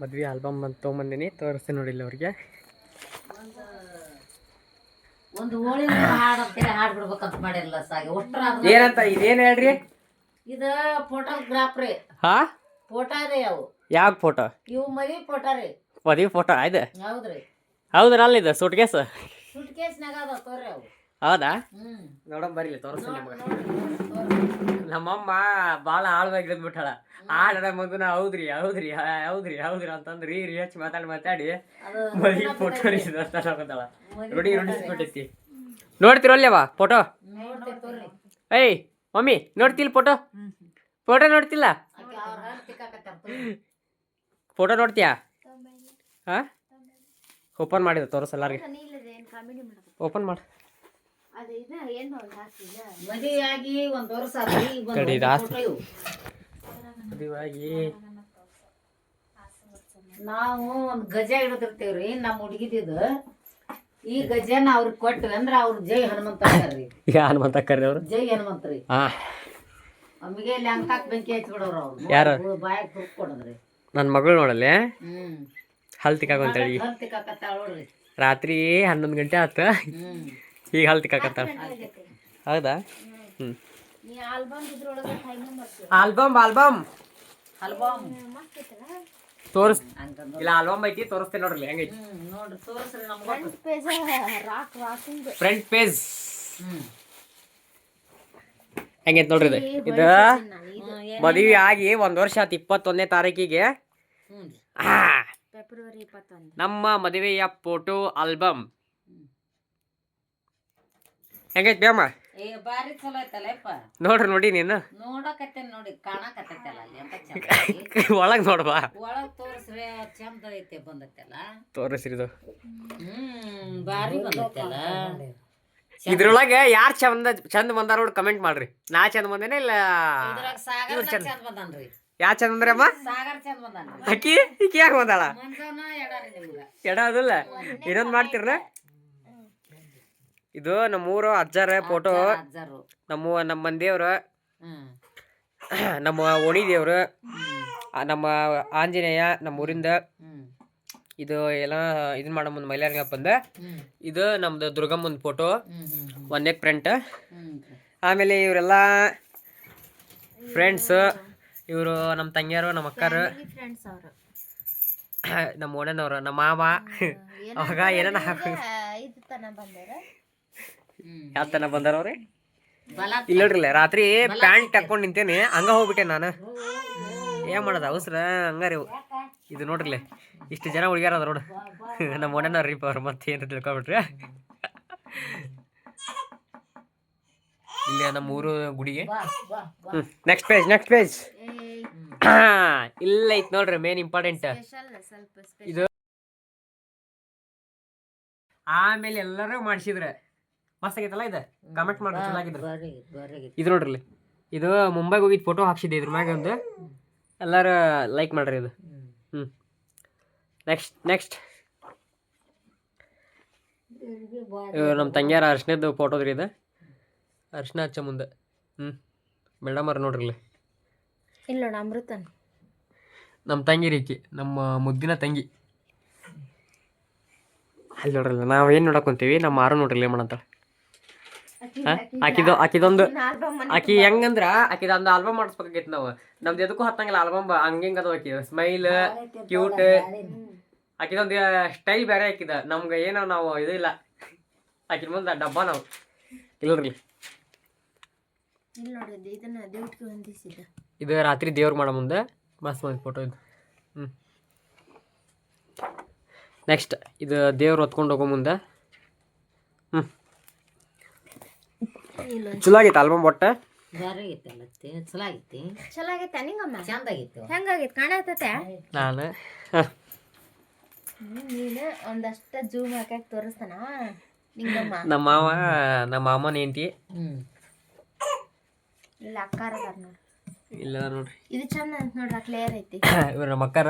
ಮದ್ವೆ ಆಲ್ಬಮ್ ಅಂತ ತೊಗೊಂಬಂದಿನಿ, ತೋರಿಸ್ತೀನಿ ನೋಡಿಲ್ಲ ಅವ್ರಿಗೆ. ಒಂದು ಹೋಳಿ ಹಾಡು ಅಂತೇಳಿ ಹಾಡು ಬಿಡ್ಬೇಕಂತ ಮಾಡಿರಲ್ಲ ಸಾಗಿ ಒಟ್ರ ಏನಂತ ಇದೇನು ಹೇಳ್ರಿ? ಇದು ಫೋಟೋಗ್ರಾಫ್ ರೀ. ಹಾ, ಫೋಟೋ ರೀ ಅವು. ಯಾವ ಫೋಟೋ? ಇವು ಮದುವೆ ಫೋಟೋ ರೀ. ಮದುವೆ ಫೋಟೋ ಆಯ್ತು. ಹೌದ್ರಿ. ಹೌದಾ? ಅಲ್ಲಿದೆ ಸೂಟ್ ಕೇಸ್. ಸೂಟ್ ಕೇಸ್ನಾಗ ಅದಾವ ತೋರಿ ಅವು. ಹೌದಾ? ನೋಡಮ್ ಬರ್ಲಿ, ತೋರಿಸ್ತೀನಿ ನಿಮ್ಗೆ. ನಮ್ಮಮ್ಮ ಭಾಳ ಆಳ್ವಾಗಿ ಇದ್ಬಿಟ್ಟಾಳ. ಆಡ ಮಗುನ ಹೌದ್ರಿ ಹೌದ್ರಿ ಹೌದ್ರಿ ಹೌದ್ರಿ ಅಂತಂದು ರೀ ಹಚ್ಚಿ ಮಾತಾಡಿ ಮದುವೆ ಫೋಟೋ ಹೊಡಿಸಿದಾಳ. ರೂಢಿಸ್ಬಿಟ್ಟೈತಿ. ನೋಡ್ತಿರಲ್ಲವ ಫೋಟೋ? ಏಯ್ ಮಮ್ಮಿ, ನೋಡ್ತಿಲ್ಲ ಫೋಟೋ? ಫೋಟೋ ನೋಡ್ತಿಲ್ಲ? ಫೋಟೋ ನೋಡ್ತೀಯಾ? ಹಾ, ಓಪನ್ ಮಾಡಿದ ತೋರಿಸಲ್ಲ ರೀ. ಓಪನ್ ಮಾಡಿ. ಮದುವೆಯಾಗಿ ಒಂದು ವರ್ಷ ಮದುವೆಯಾಗಿ ನಾವು ಒಂದು ಗಜ ಹಿಡಿದಿರ್ತೇವ್ರಿ ನಮ್ಮ ಹುಡುಗಿದಿದ್ದು. ಈ ಗಜನ ಅವ್ರಿಗೆ ಕೊಟ್ವಿ ಅಂದ್ರೆ ಅವ್ರ ಜೈ ಹನುಮಂತ ರೀ. ಹನುಮಂತ ಕರ್ರಿ ಅವ್ರು. ಜೈ ಹನುಮಂತ ರೀ. ಅಮ್ಮಿಗೆ ಲ್ಯಾಂಕಾಕ್ ಬೆಂಕಿ ಹಚ್ಬಿಡೋರು ಅವ್ರು. ಯಾರು? ಬಾಯಾಗ ತುರ್ಕ್ ಕೊಡದ್ರಿ. ನನ್ನ ಮಗಳು ನೋಡಲ್ಲೇ ಹಲ್ ತಿಕ್ಕಾಕೊಂತೇಳಿ ಹಲ್ ತಿಕ್ಕಾಕತ್ತಾಳ ನೋಡ್ರಿ. ರಾತ್ರಿ 11 ಗಂಟೆ ಆತ, ಈಗ ಹಲ್ ತಿಕ್ಕಾಕತ್ತಾಳ. ಹೌದಾ? ಆಲ್ಬಮ್ ಆಲ್ಬಮ್ ತೋರಿಸ್. ಇಲ್ಲ ಆಲ್ಬಮ್ ಐತಿ, ತೋರಿಸ್ತೇನೆ ನೋಡ್ರಿ ಹೆಂಗೈತಿ. ನೋಡ್ರಿ ತೋರಿಸ್ರಿ ನಮ್ಗೆ. ಫ್ರಂಟ್ ಪೇಜ್ ಹೆಂಗೈತಿ ನೋಡ್ರಿ. ಇದು ಮದುವೆ ಆಗಿ 1 ವರ್ಷ ಆಯ್ತು. 21ನೇ ತಾರೀಕಿಗೆ ಫೆಬ್ರವರಿ 21 ನಮ್ಮ ಮದುವೆಯ ಫೋಟೋ ಆಲ್ಬಮ್ ಹೆಂಗೈತಿ ಬೇಮ್ಮ? ಬಾರಿ ಚಲೋ ಐತಲ್ಲಪ್ಪ. ನೋಡ್ರಿ ನೋಡಿ ನೀನು ನೋಡಕತ್ತೇನೆ ನೋಡಿ, ಕಾಣಕತ್ತೈತಲ್ಲ ಅಲ್ಲಿ ಅಂತ ಚಂದ. ಒಳಗ್ ನೋಡ್ಬಾ, ಒಳಗ್ ತೋರಿಸ್ರಿ ಚಂದ ಐತೆ ಬಂದೈತಲ್ಲ. ತೋರಿಸ್ರಿ ಇದು. ಬಾರಿ ಬಂದೈತಲ್ಲ. ಇದ್ರೊಳಗೆ ಯಾರು ಚಂದ ಬಂದಾರ ನೋಡಿ ಕಮೆಂಟ್ ಮಾಡ್ರಿ. ನಾ ಚಂದ ಬಂದೇನ ಇಲ್ಲ ಇದ್ರಾಗ ಸಾಗರ್ ಚಂದ ಬಂದಾನ್ರಿ. ಯಾ ಚಂದ ಅಂದ್ರಿ ಅಮ್ಮ? ಸಾಗರ್ ಚಂದ ಬಂದಾನ್ರಿ. ಅಕ್ಕಿ ಯಾಕೆ ಬಂದಾಳ? ಮಂಜಾನ ಎಡಾರಿ ನಿಮ್ಗ ಎಡ ಅದಲ್ಲ. ಇನ್ನೊಂದು ಮಾಡ್ತಿರ್ನ. ಇದು ನಮ್ಮೂರು ಅಜ್ಜಾರ ಫೋಟೋ. ನಮ್ಮ ಮಂದಿಯವ್ರು, ನಮ್ಮ ಓಣಿ ದೇವ್ರು, ನಮ್ಮ ಆಂಜನೇಯ, ನಮ್ಮ ಊರಿಂದ. ಇದು ಎಲ್ಲ ಇದನ್ನ ಮಾಡೋ ಮುಂದೆ ಮೈಲಾರಪ್ಪಂದ. ಇದು ನಮ್ದು ದುರ್ಗಮ್ಮನ ಫೋಟೋ, ಒಂದೇ ಪ್ರಿಂಟ್. ಆಮೇಲೆ ಇವರೆಲ್ಲ ಫ್ರೆಂಡ್ಸ್. ಇವರು ನಮ್ಮ ತಂಗಿಯರು, ನಮ್ಮ ಅಕ್ಕರು, ನಮ್ಮ ಓಣನವ್ರು, ನಮ್ಮ ಮಾವ. ಅವಾಗ ಏನೇನ ಯಾವ ತನ ಬಂದಾರವ್ರಿ. ಇಲ್ಲ ನೋಡ್ರಿಲ್ಲ, ರಾತ್ರಿ ಪ್ಯಾಂಟ್ ಹಾಕೊಂಡು ನಿಂತೇನೆ, ಹಂಗ ಹೋಗ್ಬಿಟ್ಟೆ ನಾನು. ಏನ್ ಮಾಡೋದು ಅವಸರ ಹಂಗಾರಿ. ಇದು ನೋಡ್ರಿಲ್ಲ, ಇಷ್ಟು ಜನ ಹುಡುಗ್ಯಾರ ಅದ ನೋಡು. ನಮ್ಮ ಓಣನವ್ರಿ ಅವ್ರು ಮತ್ತೆ ಏನು ತಿಳ್ಕೊಬಿಟ್ರಿ. ಇಲ್ಲಿ ನಮ್ಮ ಊರು ಗುಡಿಗೆ. ನೆಕ್ಸ್ಟ್ ಪೇಜ್ ಇಲ್ಲ ಐತ್ ನೋಡ್ರಿ, ಮೇನ್ ಇಂಪಾರ್ಟೆಂಟ್ ಇದು. ಆಮೇಲೆ ಎಲ್ಲರೂ ಮಾಡಿಸಿದ್ರೆ ಮಸ್ತ್ ಆಗೈತಲ್ಲ. ಇದು ಕಮೆಂಟ್ ಮಾಡ್ರಿ ಚೆನ್ನಾಗಿದ್ರೆ. ಇದು ನೋಡ್ರಿ, ಇದು ಮುಂಬೈಗೆ ಹೋಗಿದ್ದು ಫೋಟೋ ಹಾಕ್ಸಿದ್ದೆ ಇದ್ರ ಮ್ಯಾಗ ಒಂದು. ಎಲ್ಲರೂ ಲೈಕ್ ಮಾಡ್ರಿ ಇದು. ನೆಕ್ಸ್ಟ್ ನಮ್ಮ ತಂಗಿಯಾರ ಅರ್ಶನದ್ದು ಫೋಟೋದ್ರಿ ಇದು. ಅರ್ಶನ ಹಚ್ಚ ಮುಂದೆ. ಮೇಡಮ್ ಅವ್ರು ನೋಡ್ರಿ ಇಲ್ಲ ನೋಡ ಅಮೃತನ್ ನಮ್ಮ ತಂಗಿ ರೀಕಿ, ನಮ್ಮ ಮುದ್ದಿನ ತಂಗಿ. ಅಲ್ಲಿ ನೋಡ್ರಲ್ಲ, ನಾವೇನು ನೋಡಕೊಂತೀವಿ. ನಮ್ಮ ಮಾರು ನೋಡ್ರಿ ಏನು ಮಾಡಂತ. ಆಕಿದೊಂದು ಆಕಿ ಹೆಂಗಂದ್ರ ಆಕಿದೊಂದು ಆಲ್ಬಮ್ ಮಾಡಿಸ್ಬೇಕಾಗಿತ್ತು ನಾವು. ನಮ್ದು ಎದಕ್ಕೂ ಹತ್ತಂಗಿಲ್ಲ ಆಲ್ಬಮ್. ಹಂಗೆಂಗ ಅದು ಆಕಿ ಸ್ಮೈಲ್ ಕ್ಯೂಟ್. ಆಕಿದೊಂದು ಸ್ಟೈಲ್ ಬೇರೆ ಹಾಕಿದ. ನಮ್ಗೆ ಏನೋ ನಾವು ಇದು ಇಲ್ಲ ಆಕಿನ ಮುಂದೆ ಡಬ್ಬ ನಾವು. ಇಲ್ಲರಿ ಇದು ರಾತ್ರಿ ದೇವ್ರು ಮಾಡೋ ಮುಂದೆ ಮಸ್ತ್ ಬಂದ ಫೋಟೋ ಇದು. ನೆಕ್ಸ್ಟ್ ಇದು ದೇವ್ರು ಹೊತ್ಕೊಂಡು ಹೋಗೋ ಮುಂದೆ. ಚಲೋ ಆಗೈತೆ ಆಲ್ಬಮ್. ಒಟ್ಟ ನಾನು ಒಂದಷ್ಟ ಜೂಮ್ ಹಾಕಿ ತೋರಿಸ್ತಾನ ನಮ್ಮ ಮಾಮನ ಹೆಂಡತಿ. ಇಲ್ಲ ಅಕ್ಕಾರ ನೋಡ್ರಿ. ಇಲ್ಲ ನೋಡ್ರಿ, ಇದು ಚಂದ ಅಂತ ನೋಡ್ರಿ, ಕ್ಲಿಯರ್ ಐತಿ. ಇವ್ರು ನಮ್ಮ ಅಕ್ಕಾರ,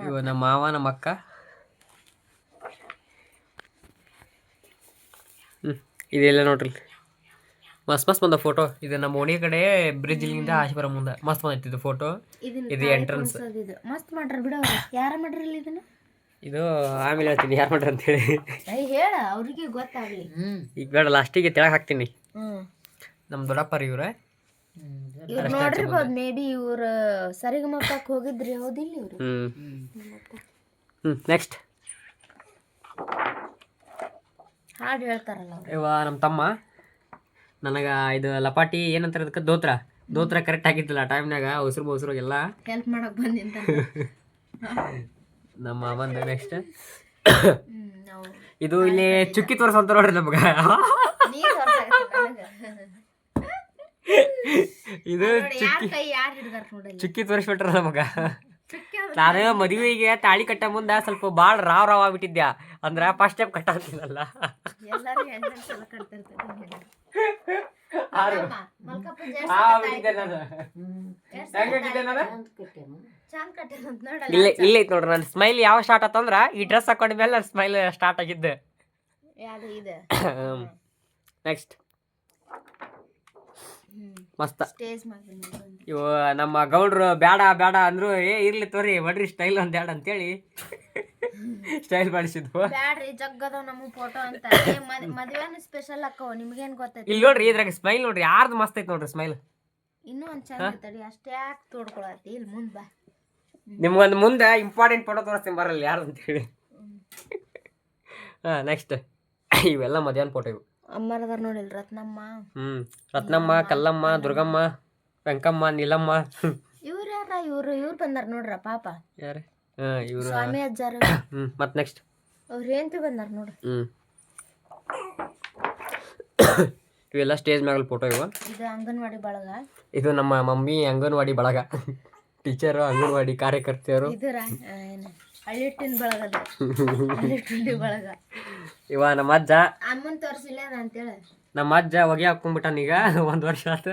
ಇವ ನಮ್ಮ ಮಾವ, ನಮ್ಮ ಅಕ್ಕ. ಇದೆಲ್ಲ ನೋಡ್ರಿ ಮಸ್ತ್ ಮಸ್ತ್ ಬಂದ ಫೋಟೋ. ಇದು ನಮ್ಮ ಓಣಿ ಕಡೆ ಬ್ರಿಡ್ಜ್ ಇಲ್ಲಿಂದ ಆಚೆ ಬರೋ ಮುಂದೆ ಮಸ್ತ್ ಬಂದೈತಿ ಫೋಟೋ. ಇದು ಎಂಟ್ರನ್ಸ್ ಇದು ಮಸ್ತ್ ಮಾಡ್ರ ಬಿಡ ಅವ್ರು. ಯಾರ ಮಾಡ್ರಲ್ಲ ಇದನ್ನ? ಇದು ಆಮೇಲೆ ಹೇಳ್ತೀನಿ ಯಾರು ಮಾಡ್ರಿ ಅಂತ ಹೇಳಿ. ಹೇಳ ಅವ್ರಿಗೆ ಗೊತ್ತಾಗ್ಲಿ. ಈಗ ಬೇಡ ಲಾಸ್ಟಿಗೆ ತೆಳಗೆ ಹಾಕ್ತೀನಿ. ಹ್ಮ್ ನಮ್ಮ ದೊಡ್ಡಪ್ಪರ ಇವ್ರ ಇವ್ರು ನೋಡಿರ್ಬೋದು ಮೇ ಬಿ ಇವ್ರ ಸರಿಗಮಪ್ಪಕ್ಕೆ ಹೋಗಿದ್ರಿ ಹೌದಿಲ್ಲ ಇವ್ರು. ನೆಕ್ಸ್ಟ್ ಹಾಡು ಹೇಳ್ತಾರಲ್ಲ ಅವ್ರು. ಇವ ನಮ್ಮ ತಮ್ಮ ನನಗೆ ಇದು ಲಪಾಟಿ ಏನಂತಾರೆ ಅದಕ್ಕೆ ದೋತ್ರ ಕರೆಕ್ಟ್ ಆಗಿದ್ದಿಲ್ಲ ಆ ಟೈಮ್ನಾಗ ಉಸಿರುಗೆಲ್ಲ ಹೆಲ್ಪ್ ಮಾಡಕ್ ಬಂದಿಂತ. ನಮ್ಮ ಮಾಮಂದ. ನೆಕ್ಸ್ಟ್ ನಾವು ಇದು ಇಲ್ಲಿ ಚುಕ್ಕಿ ತೋರಿಸಂತ ನೋಡ್ರಿ ನಮ್ಗೆ. ನೀರ್ ಹೊರ್ಸಾಕತ್ತಿ ನನಗ. ಇದು ಯಾರ್ ಕೈ ಯಾರು ಹಿಡ್ದಾರ ನೋಡಲ್ಲ. ಚುಕ್ಕಿ ತೋರಿಸ್ಬಿಟ್ರ ನಮಗ. ನಾನು ಮದುವೆಗೆ ತಾಳಿ ಕಟ್ಟ ಮುಂದ ಸ್ವಲ್ಪ ಭಾಳ ರಾವ್ ಆಗ್ಬಿಟ್ಟಿದ್ಯಾ. ಅಂದ್ರ ಫಸ್ಟ್ ಸ್ಟೆಪ್ ಕಟ್ಟಾಗ್ತಿದ್ದಲ್ಲ. ಎಲ್ಲರೂ ಹೆಣ್ಮಕ್ಳು ಸಲ ಕಟ್ತಿರ್ತಾರೆ. ಚಂದ ಕಟ್ಟಿರ ಅಂತ ನೋಡಲ್ಲ. ಇಲ್ಲ ಐತ್ ನೋಡ್ರಿ ನನ್ನ ಸ್ಮೈಲ್ ಯಾವ ಸ್ಟಾರ್ಟ್ ಆತಂದ್ರ ಈ ಡ್ರೆಸ್ ಹಾಕೊಂಡ ಮೇಲೆ ನನ್ನ ಸ್ಮೈಲ್ ಸ್ಟಾರ್ಟ್ ಆಗಿದ್ದೆ. ಯಾವ್ದು ಇದೆ ನೆಕ್ಸ್ಟ್ ಮಸ್ತ ಸ್ಟೇಜ್ ಮಾಡಿ ಇವು ನಮ್ಮ ಗೌಡ್ರು ಬ್ಯಾಡ ಅಂದ್ರು ಇರ್ಲಿ ತೋರಿ ಬಡ್ರಿ ಸ್ಟೈಲ್ ಒಂದ್ ಬ್ಯಾಡ ಅಂತೇಳಿ ಸ್ಟೈಲ್ ಮಾಡಿಸಿದ್ವು. ಬ್ಯಾಡ್ರಿ ಜಗ್ಗದ ನಮ್ಮ ಫೋಟೋ ಅಂತ. ಮದ್ವೆನ ಸ್ಪೆಷಲ್ ಅಕ್ಕವ ನಿಮ್ಗೇನ್ ಗೊತ್ತೈತಿ? ಇಲ್ಲಿ ನೋಡ್ರಿ ಇದ್ರಾಗ ಸ್ಮೈಲ್ ನೋಡ್ರಿ ಯಾರ್ದು ಮಸ್ತ್ ಐತ್ ನೋಡ್ರಿ ಸ್ಮೈಲ್. ಇನ್ನೂ ಒಂದ್ ಚಂದ ತಡಿ ಅಷ್ಟೇ ಯಾಕೆ ತೋಡ್ಕೊಳತಿ. ಇಲ್ಲಿ ಮುಂದ್ ಬಾ. ನಿಮ್ಗೊಂದು ಮುಂದೆ ಇಂಪಾರ್ಟೆಂಟ್ ಫೋಟೋ ತೋರಿಸ್ತೀನಿ ಬರಲ್ಲ ಯಾರು ಅಂತೇಳಿ. ನೆಕ್ಸ್ಟ್ ಇವೆಲ್ಲ ಮಧ್ಯಾಹ್ನ ಫೋಟೋ ಇವು. ಅಮ್ಮರದಾರ ನೋಡಿಲ್ ರತ್ನಮ್ಮ. ರತ್ನಮ್ಮ, ಕಲ್ಲಮ್ಮ, ದುರ್ಗಮ್ಮ, ವೆಂಕಮ್ಮ, ನೀಲಮ್ಮ. ಇವ್ರ ಯಾರ? ಇವ್ರು ಬಂದಾರ ನೋಡ್ರ ಪಾಪ. ಯಾರ? ಇವ್ರು ಸ್ವಾಮಿ ಅಜ್ಜಾರು. ಮತ್ ನೆಕ್ಸ್ಟ್ ಅವ್ರ ಏನ್ತಿ ಬಂದಾರ ನೋಡ್ರಿ. ಇವೆಲ್ಲ ಸ್ಟೇಜ್ ಮ್ಯಾಗಲ್ ಫೋಟೋ ಇವ. ಇದು ಅಂಗನವಾಡಿ ಬಳಗ. ಇದು ನಮ್ಮ ಮಮ್ಮಿ ಅಂಗನವಾಡಿ ಬಳಗ. ಟೀಚರ್ ಅಂಗನವಾಡಿ ಕಾರ್ಯಕರ್ತೆಯರು. ಇದರ ಹಳ್ಳಿಟ್ಟಿನ ಬಳಗದ. ಹಳ್ಳಿಟ್ಟಿನ ಬಳಗ. ಇವ ನಮ್ಮ ಅಜ್ಜ. ಅಮ್ಮನ್ ತೋರ್ಸಿಲ್ಲ ಅಂತೇಳಿ ನಮ್ಮ ಅಜ್ಜ ಹೊಗೆ ಹಾಕೊಂಡ್ಬಿಟ್ಟಾನೀಗ. ಒಂದ್ ವರ್ಷ ಆತ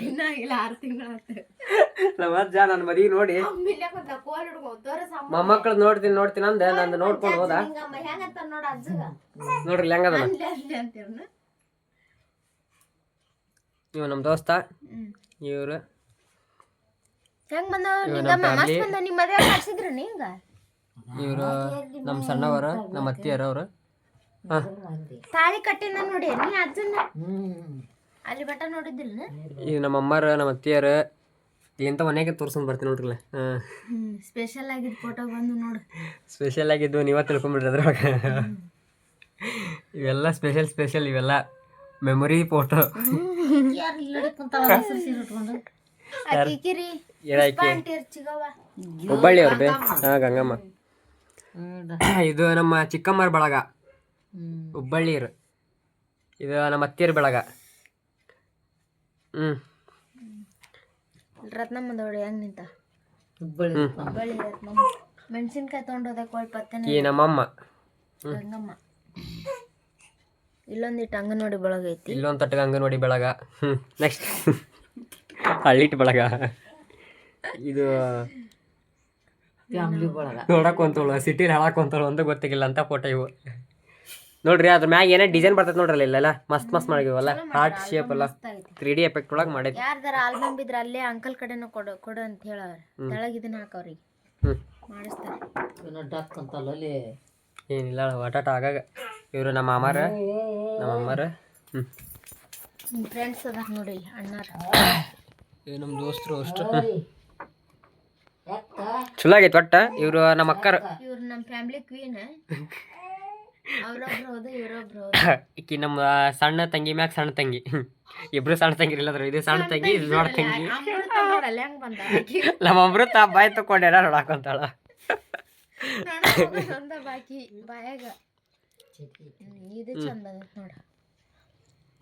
ಇನ್ನ ಇಲ್ಲ 6 ತಿಂಗಳ ಆತ. ನಮ್ಮ ಅಜ್ಜ ನನ್ನ ಮದುವೆ ನೋಡಿ ಮೊಮ್ಮಕ್ಳು ನೋಡ್ತೀನಿ ಅಂದೆ ನಂದು ನೋಡ್ಕೊಂಡು ಹೋದ. ನೋಡ್ರಿ ಹೆಂಗದ ಇವ ನಮ್ಮ ದೋಸ್ತ. ಇವ್ರು ಹೆಂಗ್ ಬಂದವ ನಿಮ್ಮ ಮದ್ವೆ ಮಾಡ್ಸಿದ್ರು ನೀಗ? ಇವ್ರು ನಮ್ಮ ಸಣ್ಣವರು, ನಮ್ಮ ಅತ್ತಿಯರು. ಅವರು ತಾಳಿ ಕಟ್ಟಿನ ನೋಡಿ ನೀ ಅಜ್ಜನ ಅಲ್ಲಿ ಬಟ್ಟ ನೋಡಿದ್ದಿಲ್ಲ. ಈಗ ನಮ್ಮ ಅಮ್ಮರ, ನಮ್ಮ ಅತ್ತಿಯರು ಎಂತ ಮನೆಗೆ ತೋರ್ಸ್ಕೊಂಡ್ ಬರ್ತೀನಿ ನೋಡ್ರಲ್ಲ. ಸ್ಪೆಷಲ್ ಆಗಿದ್ ಫೋಟೋ ಬಂದು ನೋಡು. ಸ್ಪೆಷಲ್ ಆಗಿದ್ದು ನೀವ ತಿಳ್ಕೊಂಡ್ಬಿಡ್ರಿ ಅದ್ರೊಳಗ. ಇವೆಲ್ಲ ಸ್ಪೆಷಲ್ ಇವೆಲ್ಲ ಮೆಮೊರಿ ಫೋಟೋ. ಹುಬ್ಬಳ್ಳಿ ಅವ್ರ ಬೇ. ಗಂಗಮ್ಮ. ಇದು ನಮ್ಮ ಚಿಕ್ಕಮ್ಮರ ಬಳಗ ಹುಬ್ಬಳ್ಳಿಯರು. ಇದು ನಮ್ಮ ಅತ್ತಿಯರ ಬಳಗ. ರತ್ನಮ್ಮದೋಡಿ ಹೆಂಗ್ ನಿಂತ ಹುಬ್ಬಳ್ಳಿ ರತ್ನಮ್ಮ. ಮೆಣಸಿನ್ಕಾಯಿ ತಗೊಂಡೋದಕ್ಕೆ ಪತ್ತನೆ ಈ ನಮ್ಮಮ್ಮ ಗಂಗಮ್ಮ. ಇಲ್ಲೊಂದಿಟ್ಟು ಅಂಗನವಾಡಿ ಬಳಗ ಐತಿ. ಇಲ್ಲೊಂದು ತಟ್ಟಗ ಅಂಗನವಾಡಿ ಬಳಗ. ನೆಕ್ಸ್ಟ್ ಹಳ್ಳಿಟ್ಟು ಬಳಗ. ಇದು ನೋಡಕ್ ಹೊಂತೋಳು ಸಿಟಿಲಿ ಹಾಳಾಕೊಂತೋಳು ಅಂತ ಗೊತ್ತಿಲ್ಲ ಅಂತ ಫೋಟೋ ಇವು ನೋಡ್ರಿ. ಅದ್ರ ಮ್ಯಾಗ ಏನೇ ಡಿಸೈನ್ ಬರ್ತೈತೆ ನೋಡ್ರಲ್ಲ ಇಲ್ಲೆಲ್ಲ ಮಸ್ತ್ ಮಾಡಿವಲ್ಲ. ಹಾರ್ಟ್ ಶೇಪ್ ಎಲ್ಲ 3D ಎಫೆಕ್ಟ್ ಒಳಗೆ ಮಾಡೈತಿ. ಯಾರ್ದಾರ ಆಲ್ಬಮ್ ಬಿದ್ರ ಅಲ್ಲೇ ಅಂಕಲ್ ಕಡೆನೂ ಕೊಡು ಅಂತ ಹೇಳವ್ರ. ತೆಳಗ್ ಇದನ್ನ ಹಾಕವ್ರಿಗೆ ಮಾಡಿಸ್ತಾರೆ. ಏನಿಲ್ಲ ಒಟಾಟ ಆಗಾಗ. ಇವರು ನಮ್ಮ ಮಾಮಾರ, ನಮ್ಮ ಅಮ್ಮಾರ. ಫ್ರೆಂಡ್ಸ್ ಅದಾರ ನೋಡಿ ಅಣ್ಣಾರ. ನಮ್ಮ ದೋಸ್ತರು ಅಷ್ಟು ಚಲೋ ಆಗೈತೆ ಒಟ್ಟ. ಇವರು ನಮ್ಮ ಅಕ್ಕರು. ಇವ್ರು ನಮ್ಮ ಫ್ಯಾಮಿಲಿ ಕ್ವೀನ್. ಅವ್ರೊಬ್ರು ಹೌದು ಇವ್ರೊಬ್ರು ಹೌದು. ಈಕಿ ನಮ್ಮ ಸಣ್ಣ ತಂಗಿ ಮ್ಯಾಗ ಸಣ್ಣ ತಂಗಿ. ಇಬ್ರು ಸಣ್ಣ ತಂಗಿ ಇಲ್ಲದ್ರ ಇದು ಸಣ್ಣ ತಂಗಿ ಇದು ದೊಡ್ಡ ತಂಗಿ. ಹೆಂಗ್ ಬಂದ ನಮ್ಮ ಅಮೃತ ಬಾಯಿ ತಕೊಂಡೇನ ನೋಡಾಕೊಂತಾಳ. ಬಾಕಿ ಬಾಯಾಗ ಇದು ಚಂದ ನೋಡ.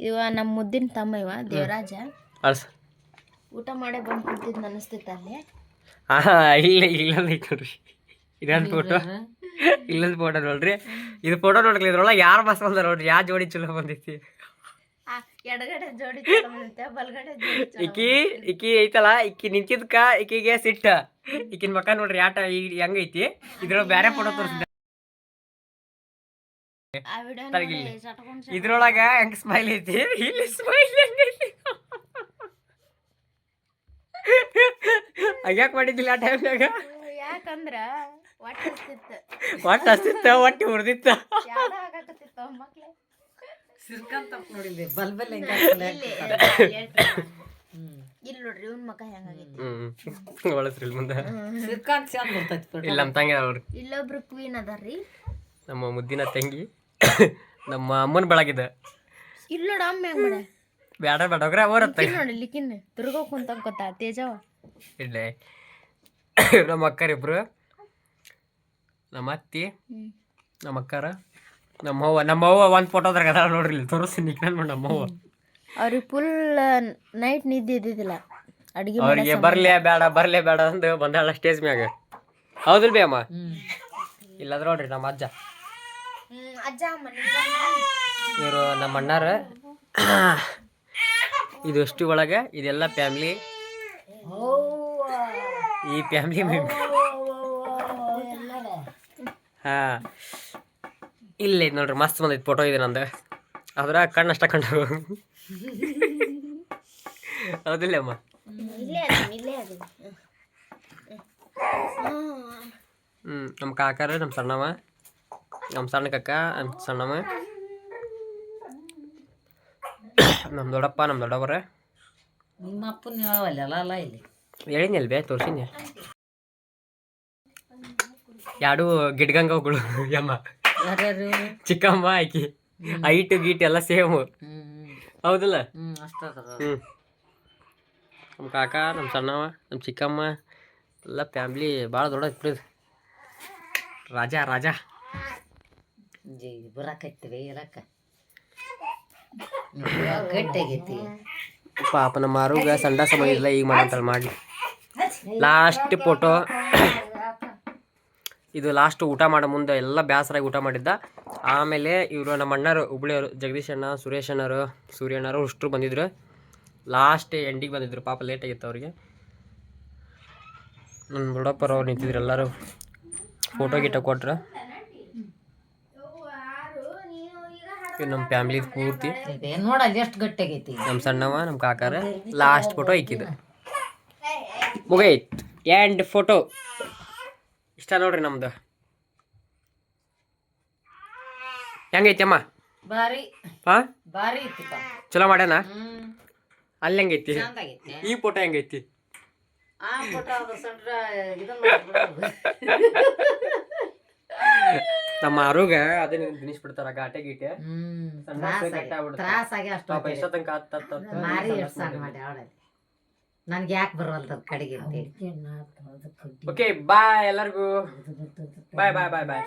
ಇವ ನಮ್ಮ ಮುದ್ದಿನ ತಮ್ಮ ಇವ ದೇವರಾಜ. ಊಟ ಮಾಡೇ ಬಂದು ಕುಂತಿದ್ ಅನಿಸ್ತೈತ ಅಲ್ಲಿ. ಇಲ್ಲೊಂದು ಐತೆ ನೋಡ್ರಿ. ಇದೊಂದು ಫೋಟೋ. ಇಲ್ಲೊಂದು ಫೋಟೋ ನೋಡ್ರಿ. ಇದು ಫೋಟೋ ನೋಡ್ಲಿ ಇದ್ರೊಳಗೆ ಯಾರು ಮಸ್ತ್ ಬಂದಾರ ನೋಡ್ರಿ. ಯಾವ ಜೋಡಿ ಚಲೋ ಬಂದೈತಿ. ಎಡಗಡೆ ಜೋಡಿ ಚಲೋ ಬಂದೈತೆ, ಬಲಗಡೆ ಜೋಡಿ ಇಕ್ಕಿ ಐತಲ್ಲ ಇಕ್ಕಿ ನಿಂತಿದ್ಕ ಇಕ್ಕಿಗೆ ಸಿಟ್ಟ. ಇಕ್ಕಿನ ಮಕ್ಕ ನೋಡ್ರಿ ಆಟ ಹೆಂಗೈತಿ. ಇದ್ರೊಳಗೆ ಬೇರೆ ಫೋಟೋ ತೋರಿಸಿದ್ದೆ. ಆ ವಿಡಿಯೋ ತರಗಿಲ್ಲ. ನೋಡಿ ಚಟ್ಕೊಂಡ್ ಇದ್ರೊಳಗ ಹೆಂಗ್ ಸ್ಮೈಲ್ ಐತಿ, ಇಲ್ಲಿ ಸ್ಮೈಲ್ ಹೆಂಗೈತಿ. ಹಂಗ್ಯಾಕ್ ಮಾಡಿದ್ದಿಲ್ಲ ಆ ಟೈಮ್ನಾಗ? ಯಾಕಂದ್ರ ಒಟ್ಟು ಹಸ್ತಿತ್ತು, ಒಟ್ಟು ಹಸ್ತಿತ್ತ, ಒಟ್ಟು ಹುರ್ದಿತ್ತ. ಯಾವ್ದೋ ಆಗಾಕತ್ತಿತ್ತು ಮಕ್ಳೆ. ಸಿರ್ಕಂತ ನೋಡಿದ್ವಿ ಬಲ್ಬಲ್ ಹೆಂಗೆ ಇಲ್ಲಿ ನೋಡ್ರಿ ಇವ್ನ ಮಕ ಹೆಂಗಾಗೈತಿ. ಒಳಸ್ರಿ ಮುಂದೆ ಸಿರ್ಕಂತ ಚಂದ ಬರ್ತೈತಿ. ಇಲ್ಲ ನಮ್ಮ ತಂಗಿ ಅವ್ರಿ, ಇಲ್ಲೊಬ್ರು ಕ್ವೀನ್ ಅದಾರ್ರಿ, ನಮ್ಮ ಮುದ್ದಿನ ತಂಗಿ, ನಮ್ಮ ಅಮ್ಮನ ಬೆಳಗಿದ. ಇಲ್ಲಿ ನೋಡ ಅಮ್ಮ ಹೆಂಗ್ ಮಾಡ ಬೇಡ ಬೇಡ ಹೋಗ್ರೆ ಅವರತ್ತ ನೋಡಿ ಲಿಕಿನ್ ತಿರ್ಗೋ ಕುಂತ ಗೊತ್ತಾ ತೇಜವ. ಇಲ್ಲೇ ನಮ್ಮ ಅಕ್ಕರಿಬ್ರು, ನಮ್ಮ ಅತ್ತಿ, ನಮ್ಮ ಅಕ್ಕಾರ, ನಮ್ಮವ್ವ ಒಂದು ಫೋಟೋದ್ರಾಗ ಅದಾಳ ನೋಡ್ರಿ, ಇಲ್ಲಿ ತೋರಿಸ್ತೀನಿ ನಿಕ್ಕೊಂಡು ನಮ್ಮವ್ವ. ಅವ್ರಿಗೆ ಫುಲ್ ನೈಟ್ ನಿದ್ದೆ ಇದ್ದಿದ್ದಿಲ್ಲ, ಅಡಿಗೆ ಅವ್ರಿಗೆ ಬರ್ಲೇ ಬೇಡ ಅಂದು ಬಂದಾಳ ಸ್ಟೇಜ್ ಮ್ಯಾಗ. ಹೌದಿಲ್ ಬಿ ಅಮ್ಮ? ಇಲ್ಲದ್ರ ನೋಡ್ರಿ ನಮ್ಮ ಅಜ್ಜ, ಅಜ್ಜ ಇವರು ನಮ್ಮ ಅಣ್ಣಾರ. ಇದು ಅಷ್ಟು ಒಳಗೆ ಇದೆಲ್ಲ ಫ್ಯಾಮ್ಲಿ, ಈ ಫ್ಯಾಮ್ಲಿ ಹಾ ಇಲ್ಲೇ ನೋಡ್ರಿ ಮಸ್ತ್ ಬಂದೈತಿ ಫೋಟೋ ಇದೆ ನಂದು. ಅದ್ರ ಕಣ್ಣಷ್ಟ ಕಂಡು ಹೌದಿಲ್ಲ ಅಮ್ಮ? ನಮ್ಮ ಕಾಕಾರ, ನಮ್ಮ ಸಣ್ಣಮ್ಮ, ನಮ್ಮ ಸಣ್ಣ ಕಕ್ಕ, ನಮ್ಮ ಸಣ್ಣಮ್ಮ, ನಮ್ಮ ದೊಡ್ಡಪ್ಪ, ನಮ್ಮ ದೊಡ್ಡವರ. ನಿಮ್ಮ ಅಪ್ಪನ ಯಾವಲ್ಲ ಇಲ್ಲಿ ಹೇಳಿದ್ನಲ್ ಬೇ ತೋರ್ಸಿನಿ. ಎರಡು ಗಿಡ್ಗಂಗಗಳು ಯಮ್ಮ, ಯಾರ್ಯಾರು? ಚಿಕ್ಕಮ್ಮ ಆಕಿ, ಐಟು ಗೀಟ್ ಎಲ್ಲ ಸೇಮ್. ಹೌದಲ್ಲ? ಅಷ್ಟ ನಮ್ಮ ಕಾಕ, ನಮ್ಮ ಸಣ್ಣವ, ನಮ್ಮ ಚಿಕ್ಕಮ್ಮ ಎಲ್ಲ ಫ್ಯಾಮ್ಲಿ ಭಾಳ ದೊಡ್ಡ ಇತ್ತು. ರಾಜ ಬರಾಕೈತಿವಿ ಇರಕ್ಕ ಗಟ್ಟಿಯಾಗೈತಿ. ಪಾಪ ನಮ್ಮ ಆರೋಗ್ಯ ಸಂಡ ಸಮಯ ಇಲ್ಲ, ಈಗ ಮಾಡಂತೇಳಿ ಮಾಡಿ. ಲಾಸ್ಟ್ ಫೋಟೋ ಇದು. ಲಾಸ್ಟ್ ಊಟ ಮಾಡೋ ಮುಂದೆ ಎಲ್ಲ ಬೇಸರಾಗಿ ಊಟ ಮಾಡಿದ್ದ. ಆಮೇಲೆ ಇವರು ನಮ್ಮ ಅಣ್ಣರು ಹುಬ್ಳಿಯವರು, ಜಗದೀಶ್ ಅಣ್ಣ, ಸುರೇಶ್ ಅಣ್ಣರು, ಸೂರ್ಯಣ್ಣರು ಅಷ್ಟರು ಬಂದಿದ್ರು. ಲಾಸ್ಟ್ ಎಂಡಿಗೆ ಬಂದಿದ್ರು, ಪಾಪ ಲೇಟ್ ಆಗಿತ್ತು ಅವ್ರಿಗೆ. ನನ್ನ ದೊಡ್ಡಪ್ಪರವ್ರು ನಿಂತಿದ್ರು, ಎಲ್ಲರೂ ಫೋಟೋ ಗಿಟ ಕೊಟ್ರು. ಇದು ನಮ್ಮ ಫ್ಯಾಮ್ಲಿ ಪೂರ್ತಿ, ನೋಡಲ್ಲಿ ಎಷ್ಟು ಗಟ್ಟಿಯಾಗೈತಿ. ನಮ್ಮ ಸಣ್ಣವ, ನಮ್ಮ ಕಾಕಾರ. ಲಾಸ್ಟ್ ಫೋಟೋ ಇಕ್ಕಿದ್ದು ಮುಗೈತ್, ಎಂಡ್ ಫೋಟೋ ಇಷ್ಟ ನೋಡ್ರಿ ನಮ್ದು. ಹೆಂಗೈತಿ ಅಮ್ಮ? ಬಾರಿ ಹಾ ಬಾರಿ ಐತಿಪ್ಪ, ಚಲೋ ಮಾಡ್ಯಾನ. ಅಲ್ಲಿ ಹೆಂಗೈತಿ? ಚಂದಾಗೈತಿ. ಈ ಫೋಟೋ ಹೆಂಗೈತಿ? ಆ ಫೋಟೋ ಅದು ಸಣ್ಣ ಇದನ್ನ ನಮ್ಮ ಆರೋಗ್ಯ ಅದನ್ನ ತಿನ್ನಿಸ್ಬಿಡ್ತಾರ ಗಾಟೆ ಗೀಟೆ. ತ್ರಾಸಾಗಿ ಅಷ್ಟು ಪಾಪ ಎಷ್ಟೋ ತನಕ ಮಾರಿ ಎಷ್ಟು ಸಾಕು ಮಾಡಿ ಅವಳಲ್ಲಿ ನನ್ಗೆ ಯಾಕೆ ಬರವಲ್ದ ಕಡೆಗೆ ಅಂತ. ಓಕೆ ಬಾಯ್ ಎಲ್ಲರಿಗೂ, ಬಾಯ್ ಬಾಯ್ ಬಾಯ್ ಬಾಯ್.